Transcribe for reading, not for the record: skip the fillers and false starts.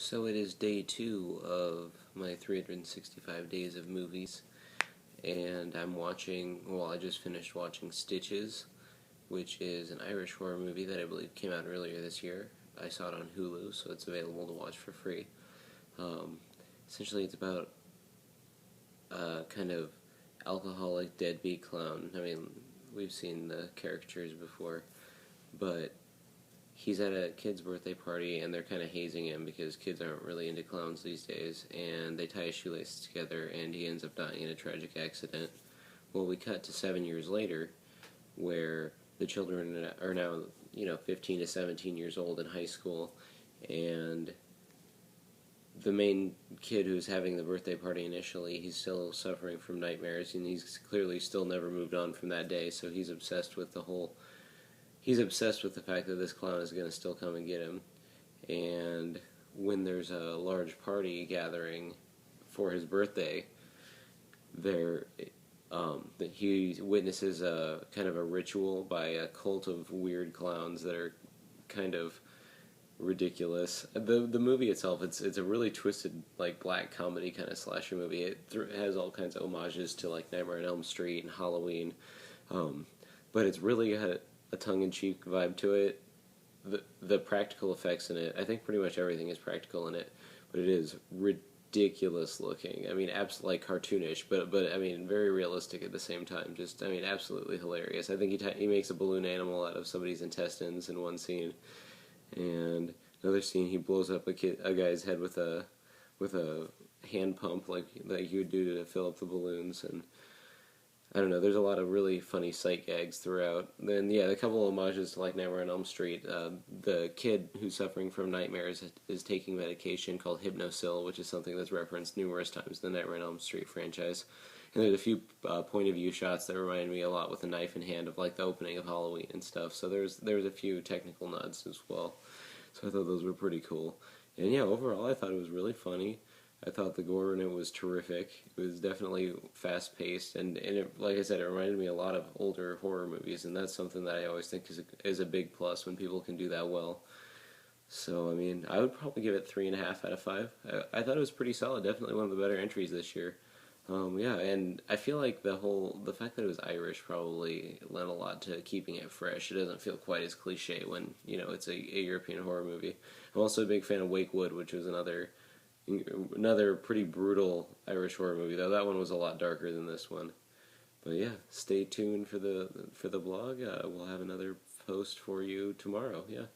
So it is day 2 of my 365 days of movies, and I just finished watching Stitches, which is an Irish horror movie that I believe came out earlier this year. I saw it on Hulu, so it's available to watch for free. Um, Essentially, it's about a kind of alcoholic deadbeat clown. I mean, we've seen the caricatures before, but he's at a kid's birthday party and they're kind of hazing him because kids aren't really into clowns these days, and they tie his shoelaces together and he ends up dying in a tragic accident. Well, we cut to 7 years later where the children are now, 15 to 17 years old in high school, and the main kid who's having the birthday party initially, he's still suffering from nightmares, and he's clearly still never moved on from that day, so he's obsessed with the fact that this clown is going to still come and get him. And when there's a large party gathering for his birthday, he witnesses a kind of a ritual by a cult of weird clowns that are kind of ridiculous. The movie itself, it's a really twisted, like, black comedy kind of slasher movie. It has all kinds of homages to, like, Nightmare on Elm Street and Halloween, but it's really got a tongue-in-cheek vibe to it. The practical effects in it, I think pretty much everything is practical in it, but it is ridiculous looking. I mean, absolutely, like, cartoonish, but I mean, very realistic at the same time. Just, I mean, absolutely hilarious. I think he makes a balloon animal out of somebody's intestines in one scene, and another scene he blows up a guy's head with a hand pump like you would do to fill up the balloons. And I don't know, there's a lot of really funny sight gags throughout. Then, yeah, a couple of homages to, like, Nightmare on Elm Street. The kid who's suffering from nightmares is taking medication called Hypnosil, which is something that's referenced numerous times in the Nightmare on Elm Street franchise. And there's a few point-of-view shots that remind me a lot with a knife in hand of, like, the opening of Halloween and stuff. So there's a few technical nods as well. So I thought those were pretty cool. And, yeah, overall I thought it was really funny. I thought the gore in it was terrific. It was definitely fast-paced, and it, like I said, it reminded me a lot of older horror movies, and that's something that I always think is a big plus when people can do that well. So, I mean, I would probably give it 3.5 out of 5. I thought it was pretty solid. Definitely one of the better entries this year. Yeah, and I feel like the fact that it was Irish probably lent a lot to keeping it fresh. It doesn't feel quite as cliche when, it's a European horror movie. I'm also a big fan of Wake Wood, which was another pretty brutal Irish horror movie, though that one was a lot darker than this one. But yeah, stay tuned for the blog. We'll have another post for you tomorrow. Yeah.